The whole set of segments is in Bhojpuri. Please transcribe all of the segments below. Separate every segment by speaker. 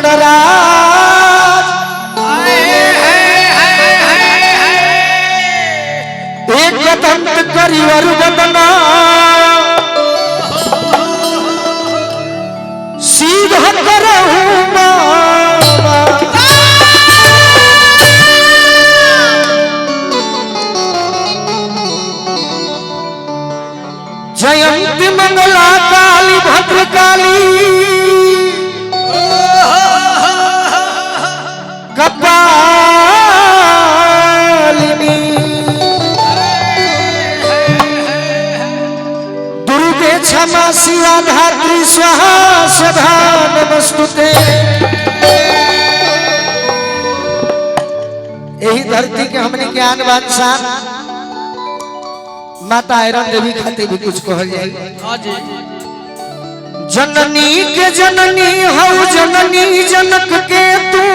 Speaker 1: गणराज एक दंत करिवर बदना सीधा करहूँ जयंती मंगला काली भद्रकाली कपालिनी दुर्गे क्षमा शिवा धात्री स्वाहा सदा नमस्तुते। यही धरती के हमने ज्ञान बादशाह माता आयरन देवी खाते भी कुछ कह जाए। जननी के जननी हौ जननी जनक के तू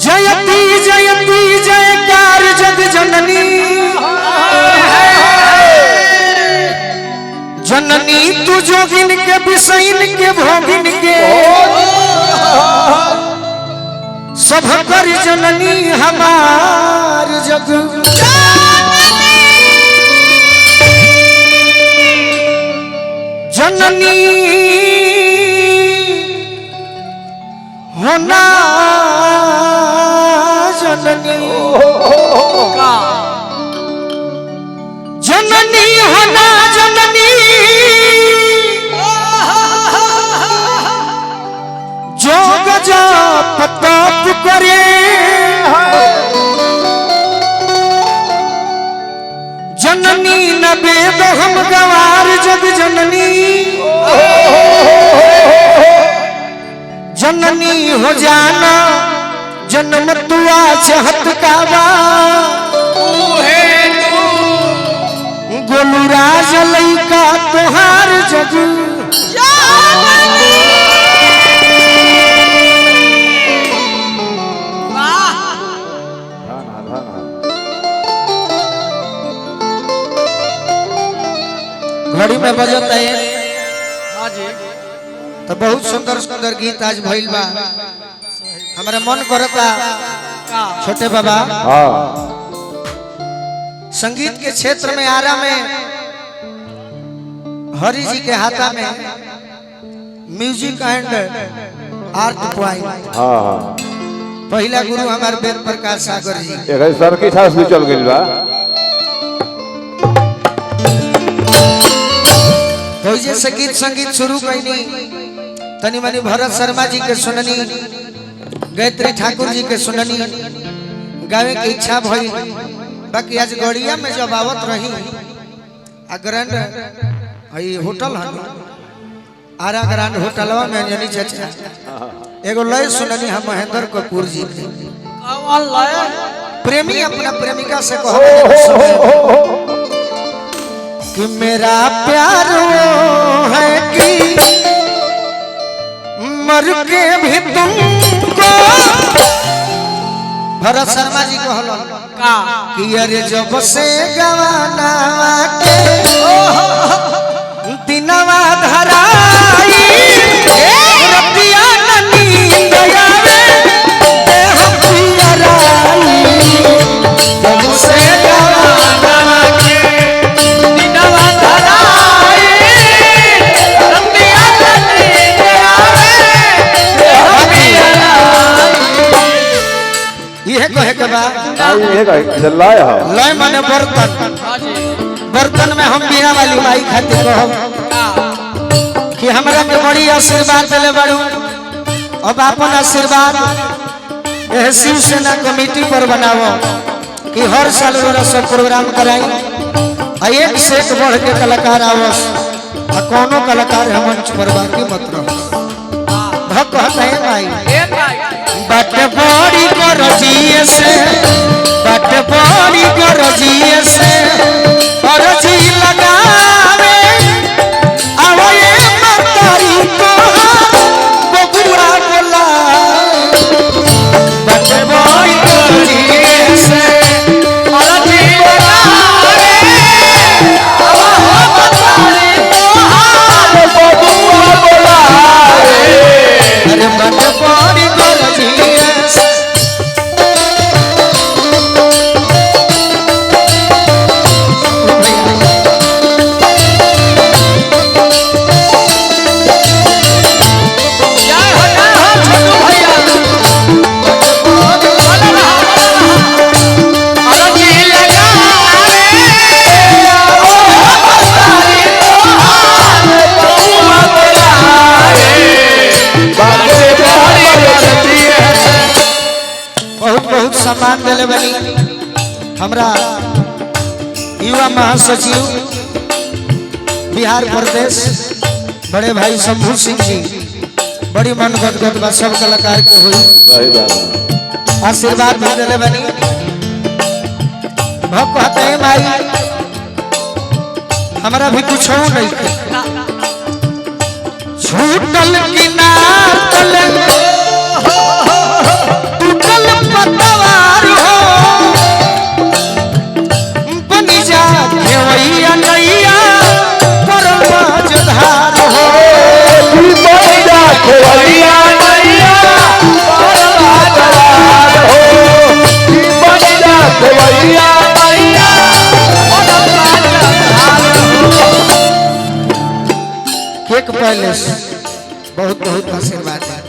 Speaker 1: जयती जयती जयकार जग जननी जननी तू जोगिन के विषयन के भोगिन के सब कर जननी हमार जग जननी होना जननी जननी होना जननी जोग जाप तप करे जननी न वेद हम गवार जग जननी जननी हो जाना जन्म तुआ चाहत काबा गोलू राज लैका तोहार जग घड़ी में बजता है तो बहुत सुंदर सुंदर गीत आज भइल बा। हमारे मन करता छोटे बाबा संगीत के क्षेत्र में आरा में हरि जी के हाथा में म्यूजिक एंड आर्ट पॉइंट पहला गुरु हमारे वेद प्रकाश सागर जी
Speaker 2: सर की सास भी चल गई बा।
Speaker 1: तो जैसे गीत संगीत शुरू कैनी तनी मनी भरत शर्मा जी के सुननी गायत्री ठाकुर जी के सुननी गावे की इच्छा भई। बाकी आज गड़िया में जब आवत रही ग्रैंड होटल है आरा ग्रैंड होटलवा में अंजनी चाचा एगो लय सुननी हम महेंद्र कपूर जी के प्रेमी अपना प्रेमिका से कहो कि मेरा प्यार वो है कि मर के भी तुमको भरत शर्मा जी कहलो कि अरे जब से गवाना के दिनवा धराई रतिया नींद आवे देह पियराई जब से गवाना के दिनवा धराई रतिया नींद आवे देह पियराई। ये कहे के बा लय माने बर्तन बर्तन में हम बीना वाली माई खातिर कहब कि हमरा के बड़ी आशीर्वाद दिले बड़ू अब अपन आशीर्वाद एह शिवसेना कमेटी पर बनावो कि हर साल रोरा सब प्रोग्राम कराई एक से एक बढ़ के कलाकार आवस कोनो कलाकार हम मंच पर बाकी मत रहो भक्त है भाई बट बड़ी करजिए से बट बड़ी करजिए से करजी लगावे आवए मतारी को बबुआ बोला बट बड़ी करजिए से करजी लगावे आवए मतारी दिले बनी हमरा युवा महासचिव बिहार प्रदेश बड़े भाई शंभू सिंह जी बड़ी मन गदगद बा सब कलाकार के हुई आशीर्वाद भी दिले बनी भक्त कहते हैं भाई हमारा भी कुछ हो नहीं छूटल किनार तले टूटल पतवार हो बनी जा घेवैया नैया परवा जधार हो
Speaker 2: बनी जा घेवैया नैया परवा जधार हो बनी जा घेवैया नैया परवा जधार हो।
Speaker 1: केक पैलेस बहुत बहुत आशीर्वाद है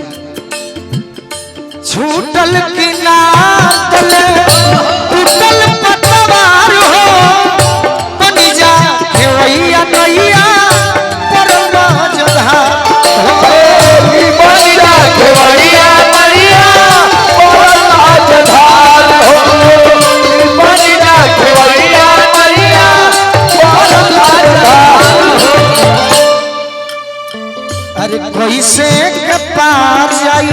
Speaker 1: छूटल किनार तले टूटल पतवार हो बनी जा घेवैया नैया परवा जधार हो
Speaker 2: बनी जा घेवैया नैया परवा जधार हो बनी जा घेवैया नैया परवा जधार हो।
Speaker 1: अरे कोई से के पार जाई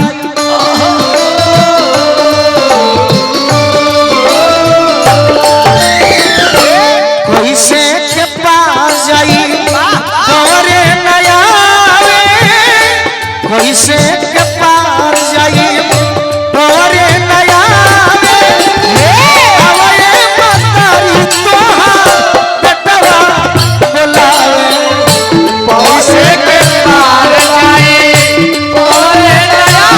Speaker 1: कोई से के पार जाई तोरे नया कोई से के पार जाई तोरे नया आवे मतारी तोहार बेटवा बोलावे
Speaker 2: कोई से के पार जाई तोरे नया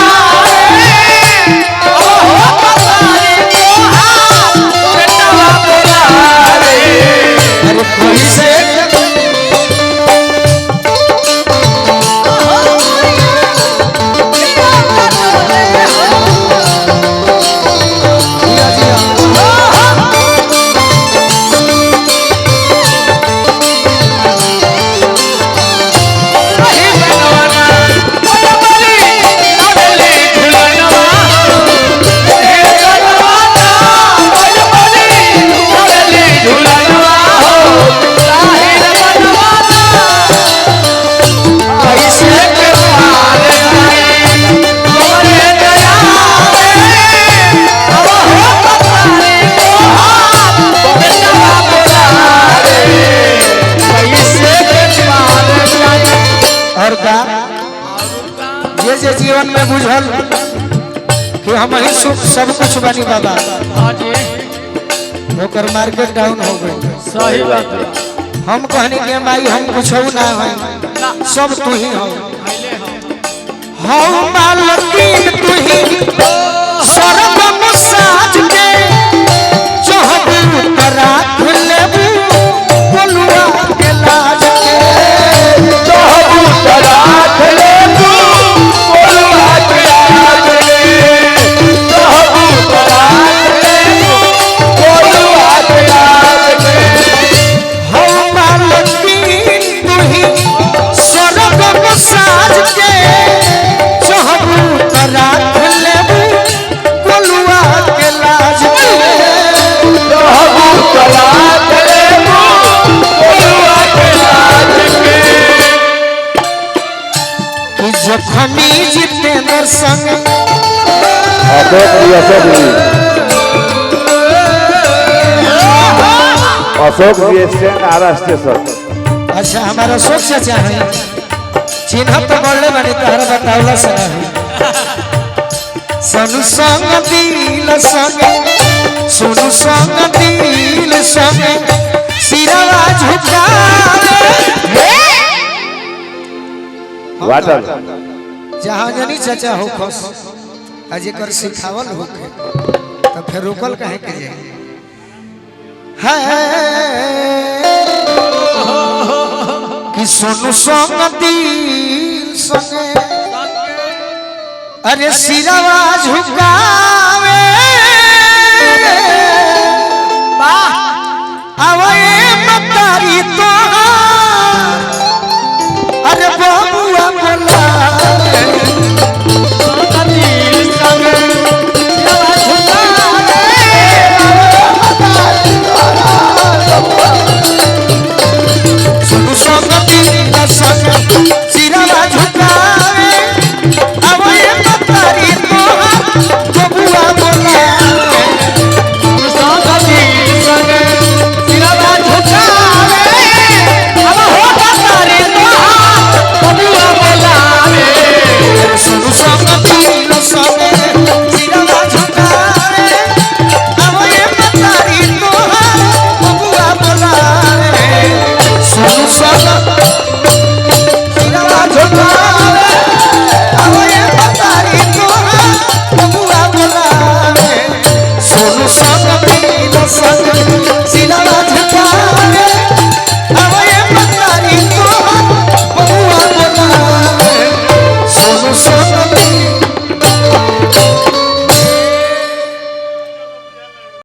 Speaker 2: ओहो मतारी तोहार बेटवा बोलावे
Speaker 1: अरे कोई से और का ये जीवन में बुझल कि हम ही सुख सब कुछ बनी बाबा होकर मार्केट डाउन हो गई
Speaker 2: सही बात है।
Speaker 1: हम कहने के माई हम कुछ ना है सब तू ही हो हम मालकीन तू ही सर्वम साज के चाहबू करा लेबू बोलुआ के लाज के
Speaker 2: चाहबू करा लेबू बोलुआ के लाज के चाहबू करा लेबू बोलुआ के लाज के
Speaker 1: हम मालकीन तू ही सर्वम साज के चाहबू करा लेबू बोलुआ के लाज के
Speaker 2: चाहबू करा लेबू बोलुआ के लाज के
Speaker 1: कि जखमी जितेंद्र संग
Speaker 2: Ashok G stand Ara station.
Speaker 1: अच्छा हमारा अशोक चाचा है चिन्ह तो बोलने बनी तहरा बतावला से नहीं सनु संग दिल संग सुनु संग दिल संग सिरवा झुकावे
Speaker 2: वाटर
Speaker 1: जहाँ जनी चाचा हो खुश आज एक सिखावल होके तब फिर रुकल कहे के जाए कि सोनू संग दिल संगे अरे सिरवा झुकावे आवे